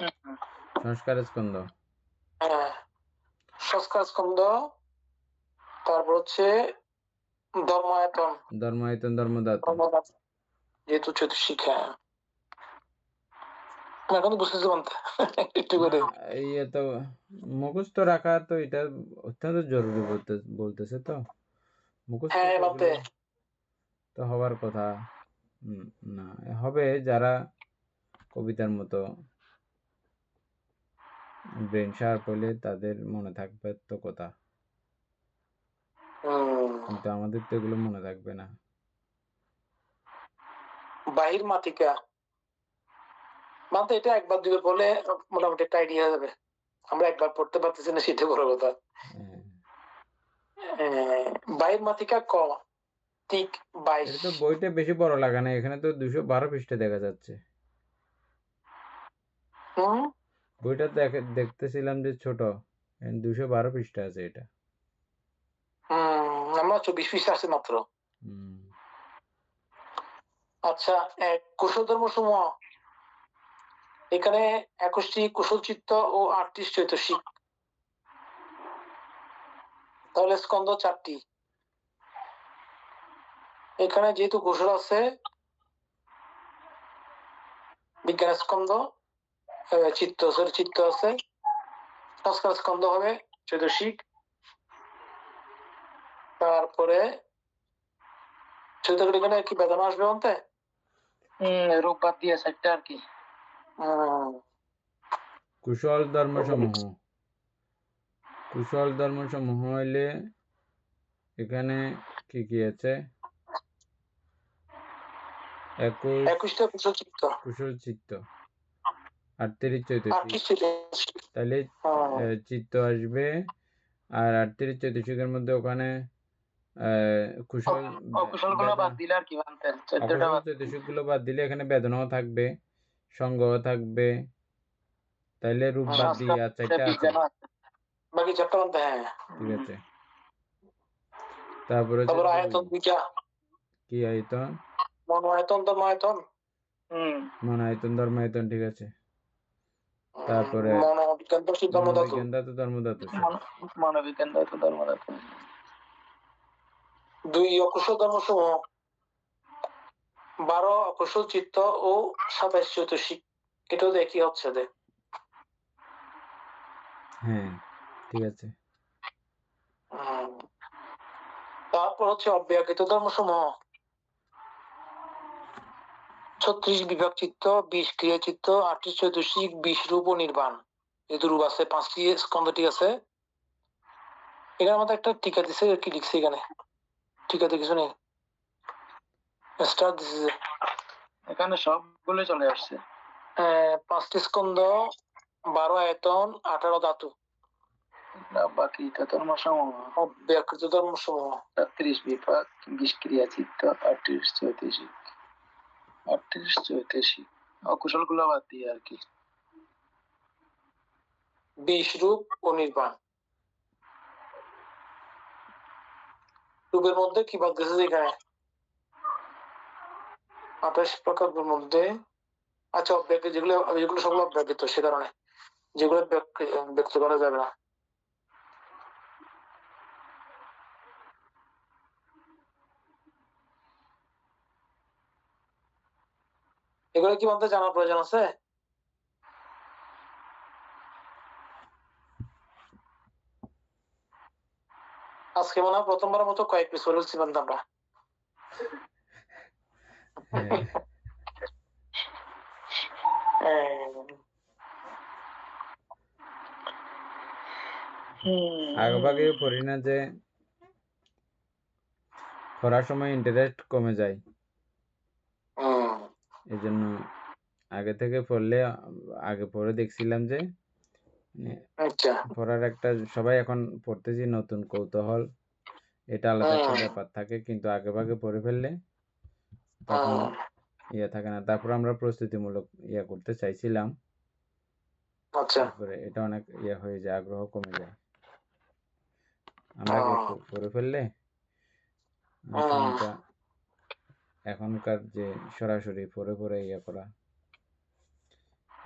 সংস্কার স্কন্ধ। হ্যাঁ, সংস্কার স্কন্ধ। তারপর হচ্ছে ধর্মায়তন ধর্মধাতু। যেহেতু চতুর্শিক। হ্যাঁ, এখন বুঝতেছি বলতে একটু করে। এই তো মুখস্থ রাখা তো এটা অত্যন্ত জরুরি বলতেছে তো মুখস্থ তো হওয়ার কথা না, হবে যারা কবিতার মতো ব্রেন শার্প হলে তাদের মনে থাকবে তো কথা, কিন্তু আমাদের তো এগুলো মনে থাকবে না। বাহির মাতিকা মানে এটা একবার দুইবার বলে মোটামুটি একটা আইডিয়া যাবে। আমরা একবার পড়তে পারতেছি না, সেটা বড় কথা। বাহির মাতিকা ক ঠিক 22। এটা তো বইটা বেশি বড় লাগে না, এখানে তো 212 পৃষ্ঠা দেখা যাচ্ছে। বইটা দেখতেছিলাম যে ছোট, 212 পৃষ্ঠা আছে এটা। আমরা 24 পৃষ্ঠা আছে মাত্র। আচ্ছা, কুশল ধর্ম সমূহ এখানে 21টি কুশল চিত্ত ও 8টি চৈতসিক। তাহলে স্কন্ধ 4টি। এখানে যেহেতু কুশল আছে, বিজ্ঞান স্কন্ধ চিত্ত আছে, সংস্কার স্কন্ধ হবে চৈতসিক। তারপরে চৈতসিক এখানে কি বেদনা আসবে অন্তে রূপ বাদ দিয়ে 4টা আর কি। কুশল ধর্ম সমূহ হইলে এখানে কি কি আছে? 21টা কুশল চিত্ত 38 চৈতসিক। তাহলে চিত্ত আসবে, আর 38 চৈতসিকের মধ্যে ওখানে অকুশলগুলো বাদ দিলে আর কি চৈতসিকগুলো বাদ দিলে এখানে বেদনাও থাকবে, সংজ্ঞাও থাকবে। তাইলে রূপ বাদ দিয়ে আর 4টা আছে, বাকি 4টা মধ্যে। হ্যাঁ, ঠিক আছে। তারপরে আয়তন 2টা। কি আয়তন? মনোআয়তন ধর্মায়তন। ধর্মায়তন, ঠিক আছে। তারপরে মনোবিজ্ঞান ধর্মধাতু। 2 অকুশল ধর্ম সমূহ 12 অকুশল চিত্ত ও 27 চৈতসিক। এটাও একই হচ্ছে। হ্যাঁ, ঠিক আছে। তারপর হচ্ছে অব্যাকৃত ধর্ম সমূহ 36 বিভাগ চিত্ত, 20 ক্রিয়া চিত্ত, 38 চৈতসিক, 20 রূপ ও নির্বাণ। যেহেতু রূপ আছে 5টি স্কন্ধ, ঠিক আছে। এখানে আমাদের একটা টিকা দিছে, কি লিখছে এখানে? টিকাতে কিছু নেই, স্টার দিছে। এখানে সবগুলো চলে আসছে। 5টি স্কন্ধ 12 আয়তন 18 ধাতু অব্যকৃত ধর্মসমূহ, অব্যকৃত ধর্মসমূহ 36 বিভাগ, 20 ক্রিয়া চিত্ত, 38 চৈতসিক, 38 চৈতসিক অকুশল গুলো বাদ দিয়ে আর কি। 20 রূপ ও নির্বাণ। রূপের মধ্যে কি বাদ গেছে এখানে? 28 প্রকারের মধ্যে আচ্ছা অব্যক্ত যেগুলো সবগুলো অব্যক্ত, সে কারণে যেগুলো ব্যক্ত করা যাবে না। এগুলো কি আমাদের জানার প্রয়োজন আছে? আজকে মনে হয় প্রথমবারের মতো কয়েক পিস করে ফেলছিলাম আমরা। আগেভাগে পড়ি না যে পড়ার সময় ইন্টারেস্ট কমে যায়, এই জন্য আগে থেকে পড়লে আগে পড়ে দেখছিলাম যে পড়ার একটা সবাই এখন পড়তেছি নতুন কৌতূহল, এটা আলাদা একটা ব্যাপার থাকে, কিন্তু আগে ভাগে পড়ে ফেললে তখন ইয়ে থাকে না। তারপর আমরা প্রস্তুতিমূলক ইয়ে করতে চাইছিলাম, তারপরে এটা অনেক ইয়ে হয়ে যায়, আগ্রহ কমে যায়। আমরা পড়ে ফেললে এখনকার যে সরাসরি পড়ে পড়ে ইয়ে করা,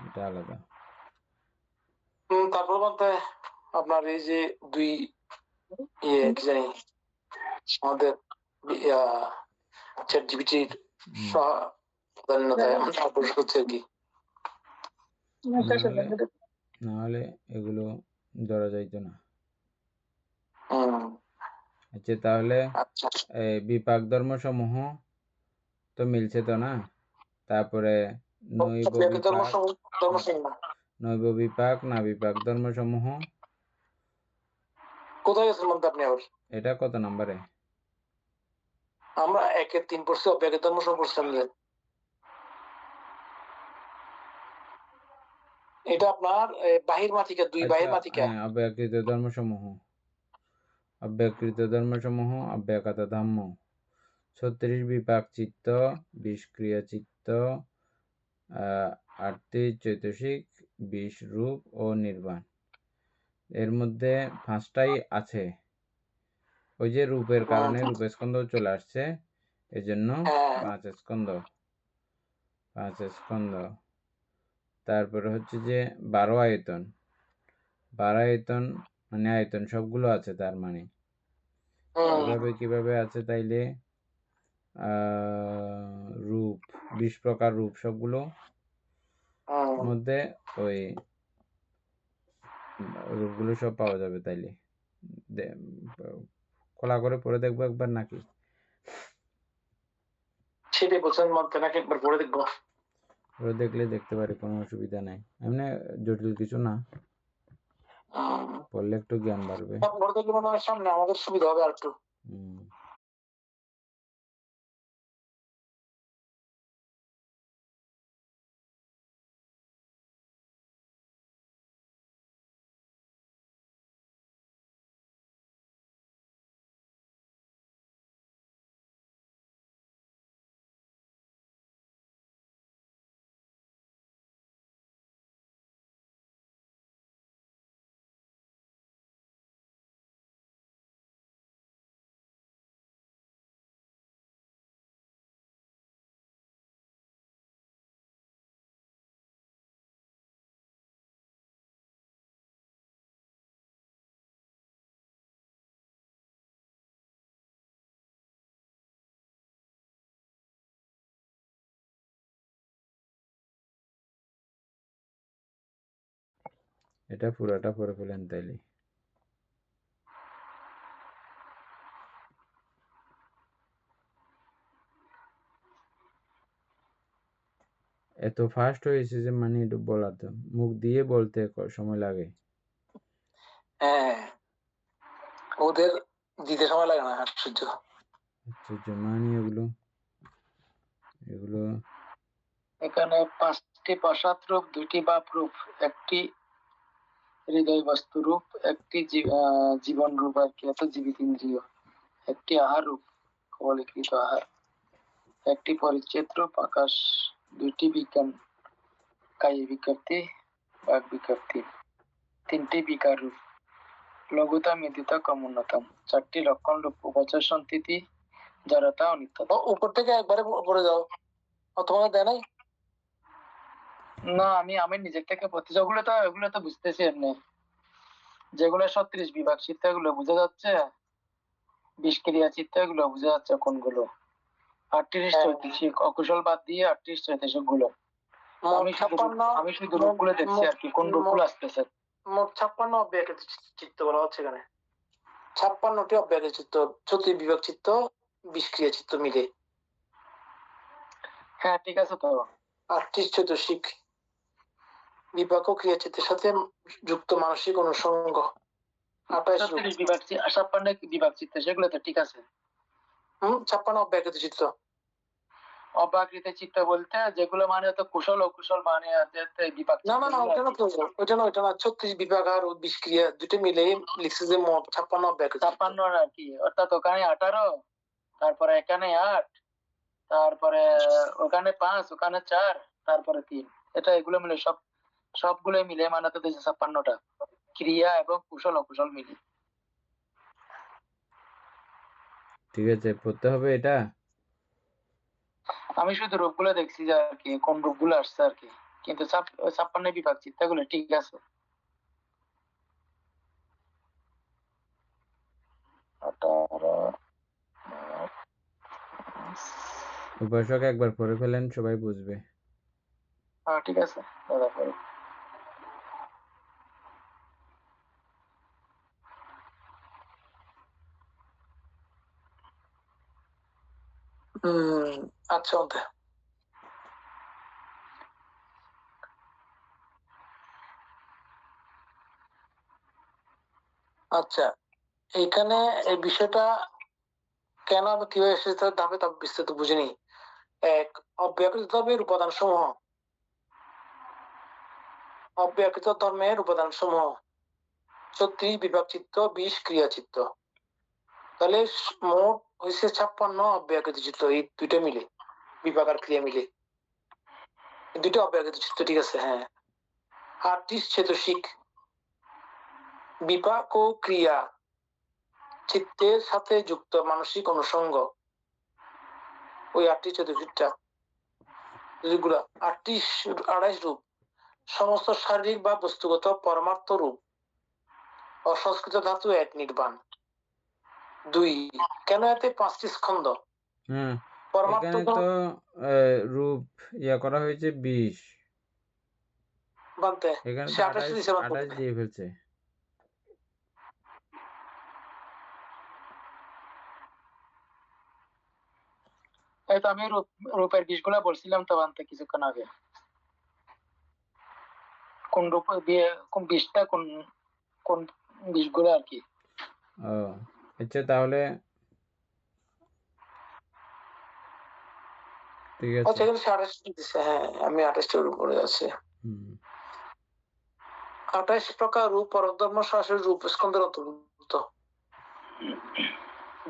এটা আলাদা। তারপর বলতে আপনার এই যে দুই ইয়ে কি জানি আমাদের চ্যাট জিপিটির স্বাধীনতায় আকর্ষ হচ্ছে আর কি, নাহলে এগুলো ধরা যাইতো না। আচ্ছা তাহলে বিপাক ধর্ম সমূহ তো মিলছে তো না? তারপরে নৈব বিপাক না বিপাক ধর্ম সমূহ কোথায় গেছেন বলতে আপনি আবার? এটা কত নম্বরে? আমরা 1-3 পড়ছি, অব্যক্ত ধর্ম সমূহ পড়ছিলাম যে এটা আপনার বাহির মাতিকা 2 বাহির মাতিকা। অব্যকৃত ধর্ম সমূহ, অব্যকৃত ধর্ম সমূহ, অব্যকত ধম্ম, 36 বিপাক চিত্ত, 20 ক্রিয়া চিত্ত, 38 চৈতসিক, 20 রূপ ও নির্বাণ। এর মধ্যে 5টাই আছে, ওই যে রূপের কারণে রূপস্কন্ধ চলে আসছে, এজন্য 5 স্কন্ধ। তারপরে হচ্ছে যে 12 আয়তন, 12 আয়তন মানে আয়তন সবগুলো আছে, তার মানে কিভাবে আছে তাইলে রূপ 20 প্রকার রূপ সবগুলো মধ্যে ওই রূপগুলো সব পাওয়া যাবে। তাইলে খোলা করে পড়ে দেখবো একবার নাকি? সেটাই বলছেন মধ্যে নাকি একবার পড়ে দেখবো? পড়ে দেখলে দেখতে পারি, কোনো অসুবিধা নাই, এমনি জটিল কিছু না, পড়লে একটু জ্ঞান বাড়বে। পড়ে দেখলে মনে হয় সামনে আমাদের সুবিধা হবে আর একটু। এটা পুরাটা পড়ে ফেলেন তাইলে। এত ফাস্ট হয়েছে যে মানে একটু বলাতে মুখ দিয়ে বলতে সময় লাগে। ওদের দিতে সময় লাগে না, আশ্চর্য মানে এগুলো এখানে 5টি প্রসাদ রূপ, 2টি বাপ রূপ, 1টি হৃদয় বস্তু রূপ, একটি জীবন রূপ আর কি, অর্থাৎ জীবিত ইন্দ্রিয়, একটি আহার রূপ, কবলীকৃত আহার, একটি পরিচ্ছেদ রূপ আকাশ, দুইটি বিজ্ঞান কায়ী বিজ্ঞপ্তি, বাক বিজ্ঞপ্তি, তিনটি বিকার রূপ, লঘুতা, মৃদুতা, ক্রমোন্নতম, চারটি লক্ষণ রূপ, উভচর, সন্তিতি, জড়তা, অনিত্যতা। উপর থেকে একবারে পড়ে যাও, তোমাদের দেয় নাই? না, আমি নিজের থেকে পড়তে, ওগুলো তো বুঝতেছি এমনি, যেগুলো 36 বিভাগ চিত্ত এগুলো বোঝা যাচ্ছে, 20 ক্রিয়া চিত্ত এগুলো বোঝা যাচ্ছে কোনগুলো, 38 চৈতসিক অকুশল বাদ দিয়ে 38 চৈতসিক গুলো আমি শুধু রূপগুলো দেখছি আর কি, কোন রূপগুলো আসতেছে। মোট 56 অব্যয়কৃত চিত্ত বলা হচ্ছে এখানে, 56টি অব্যয়কৃত চিত্ত, 34 বিভাগ চিত্ত, 20 ক্রিয়া চিত্ত মিলে। হ্যাঁ ঠিক আছে। তো 38 চৈতসিক বিভাগ ও ক্রিয়া চিত্তের সাথে যুক্ত মানসিক অনুষঙ্গ 28 বিভাগ, 56 বিভাগ চিত্ত, সেগুলো তো ঠিক আছে। 56 অব্যয়কৃত চিত্ত। অব্যয়কৃত চিত্ত বলতে যেগুলো মানে তো কুশল অকুশল মানে বিভাগ। না, ওইটা না 36 বিভাগ আর 20 ক্রিয়া দুটো মিলে লিখছে যে মোট 56 অব্যয়কৃত। 56 আর কি, অর্থাৎ ওখানে 18, তারপরে এখানে 8, তারপরে ওখানে 5, ওখানে 4, তারপরে 3, এটা এগুলো মিলে সবগুলো মিলে মানে তো 56টা ক্রিয়া এবং কুশল অকুশল মিলে। ঠিক আছে, পড়তে হবে এটা। আমি শুধু রূপগুলো দেখছি যে আর কি, কোন রূপগুলো আসছে আর কি, কিন্তু 56 বিভাগ চিত্তগুলো ঠিক আছে। উপাসক একবার পড়ে ফেলেন, সবাই বুঝবে। ঠিক আছে দাদা, পরে। আচ্ছা, আচ্ছা, এইখানে এই বিষয়টা কেন কিভাবে এসেছে ধাপে ধাপে বিস্তারিত বুঝিনি। এক, অব্যয়কৃত ধর্মের উপাদান সমূহ, অব্যয়কৃত ধর্মের উপাদান সমূহ 36 বিভাগ চিত্ত, 20 ক্রিয়া চিত্ত, তাহলে মোট হয়েছে 56 অব্যয়কৃত চিত্ত। এই দুইটা মিলে, বিভাগ আর ক্রিয়া মিলে দুইটা অব্যয়কৃত চিত্ত, ঠিক আছে। হ্যাঁ, 38 চৈতসিক বিপাক ও ক্রিয়া চিত্তের সাথে যুক্ত মানসিক অনুষঙ্গ, ওই 38 চৈতসিকটা, যেগুলা 28 রূপ, সমস্ত শারীরিক বা বস্তুগত পরমার্থ রূপ, অসংস্কৃত ধাতু এক নির্বাণ। 2, কেন এতে 5টি স্কন্ধ? এখানে তো রূপ ইয়া করা হয়েছে 20, এখানে 28 দিয়ে ফেলছে। এই তো আমি রূপের 20 গুলা বলছিলাম তো বানতে কিছুক্ষণ আগে, কোন রূপ দিয়ে কোন 20টা কোন 20 গুলো আর কি। আচ্ছা, তাহলে ঠিক আছে। আচ্ছা, এখানে 28 দিছে। হ্যাঁ, আমি 28 উপরে আছে। 28 প্রকার রূপ পরধর্ম সরাসরি রূপ স্কন্ধের অন্তর্ভুক্ত।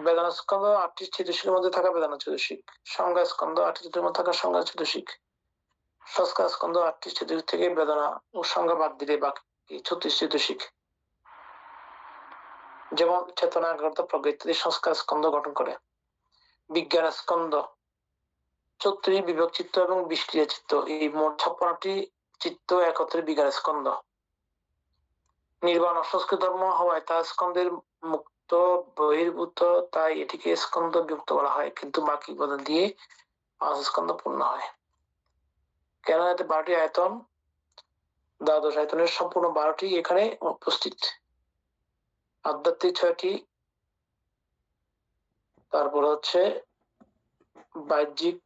বেদনা স্কন্ধ 38 চৈতসিকের মধ্যে থাকা বেদনা চৈতসিক, সংজ্ঞা স্কন্ধ 38 মধ্যে থাকা সংজ্ঞা চৈতসিক, সংস্কার স্কন্ধ 38 চৈতসিক থেকে বেদনা ও সংজ্ঞা বাদ দিলে বাকি 36 চৈতসিক, যেমন চেতনা, আগ্রতা, প্রজ্ঞা ইত্যাদি সংস্কার স্কন্ধ গঠন করে। বিজ্ঞান স্কন্ধ 34 বিভাগ চিত্ত এবং 20 ক্রিয়া চিত্ত, এই মোট 56টি চিত্ত একত্রে বিজ্ঞান স্কন্ধ। নির্বাণ অসংস্কৃত ধর্ম হওয়ায় তা স্কন্ধের মুক্ত বহির্ভূত, তাই এটিকে স্কন্ধ বিমুক্ত বলা হয়, কিন্তু বাকি উপাদান দিয়ে 5 স্কন্ধ পূর্ণ হয়। কেন এতে 12টি আয়তন, দ্বাদশ আয়তনের সম্পূর্ণ 12টি এখানে উপস্থিত, আধ্যাত্মিক 6টি, তারপর হচ্ছে বাহ্যিক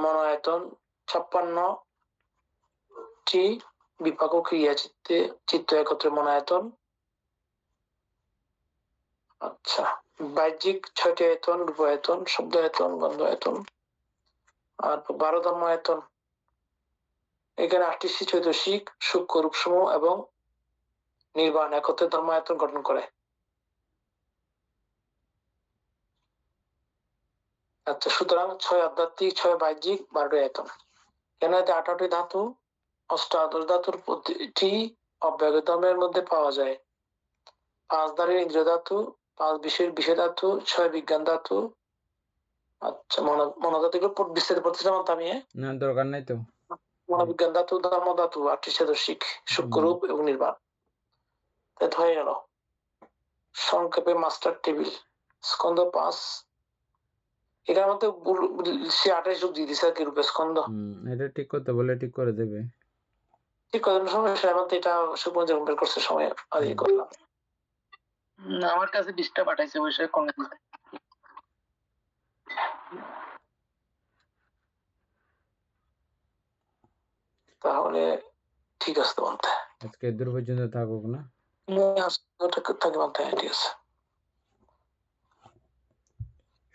মনো আয়তন 56টি, বিপাক ও ক্রিয়া চিত্ত একত্রে মনায়তন। আচ্ছা, বাহ্যিক 6টি আয়তন, রূপায়তন, শব্দায়তন, গন্ধায়তন, আর 12 ধর্মায়তন। এখানে 38টি চৈতসিক, সূক্ষ্ম রূপ সমূহ এবং নির্বাণ একত্রে ধর্মায়তন গঠন করে। আচ্ছা, সুতরাং 6 আধ্যাত্মিক, 6 বাহ্যিক, 12 আয়তন। কেন এতে 18টি ধাতু, অষ্টাদশ ধাতুর প্রতিটি অব্যয় ধর্মের মধ্যে পাওয়া যায়। 5 দ্বারের ইন্দ্রিয় ধাতু, 5 বিষয় ধাতু, 6 বিজ্ঞান ধাতু। আচ্ছা, মনোধাতু এগুলো বিস্তারিত পড়তেছিলাম আমি। না, দরকার নাই তো। মনোবিজ্ঞান ধাতু, ধর্ম ধাতু, 8টি ছেদশিক, সূক্ষ্মরূপ এবং নির্বাণ। তাই হয়ে গেল সংক্ষেপে মাস্টার টেবিল। স্কন্ধ 5, এটার মধ্যে সে 28 যোগ দিয়ে দিছে আর কি রূপে স্কন্ধ। এটা ঠিক করতে বলে ঠিক করে দেবে। ঠিক করার সমস্যা আমাদের এটা সুপন যখন বের করছে সময় আর এই করলাম। আমার কাছে 20টা পাঠাইছে ওই সে কোন তাহলে ঠিক আছে তো বলতে আজকে দূর পর্যন্ত থাকুক না। থাকে বলতে ঠিক আছে।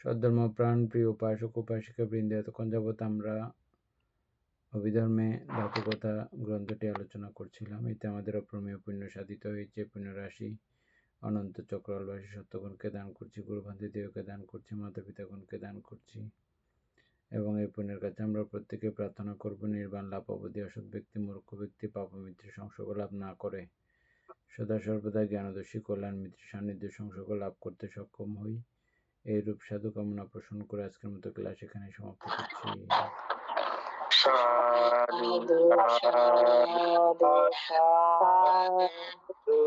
সদ্ধর্ম প্রাণ প্রিয় উপাসক উপাসিকা বৃন্দ, এতক্ষণ যাবৎ আমরা অভিধর্মে ধাতুকথা গ্রন্থটি আলোচনা করছিলাম। এতে আমাদের অপ্রমেয় পুণ্য সাধিত হয়েছে। পুণ্য রাশি অনন্ত চক্রবাসী সত্যগণকে দান করছি, গুরুভান্তি দেবকে দান করছি, মাতা পিতাগণকে দান করছি এবং এই পুণ্যের কাছে আমরা প্রত্যেকে প্রার্থনা করব নির্বাণ লাভ অবধি অসৎ ব্যক্তি, মূর্খ ব্যক্তি পাপমিত্র সংসর্গ লাভ না করে সদা সর্বদা জ্ঞানদর্শী কল্যাণ মিত্র সান্নিধ্য সংসর্গ লাভ করতে সক্ষম হই। এই রূপ সাধু কামনা পোষণ করে আজকের মতো ক্লাস এখানে সমাপ্ত করছি। সাধু সাধু সাধু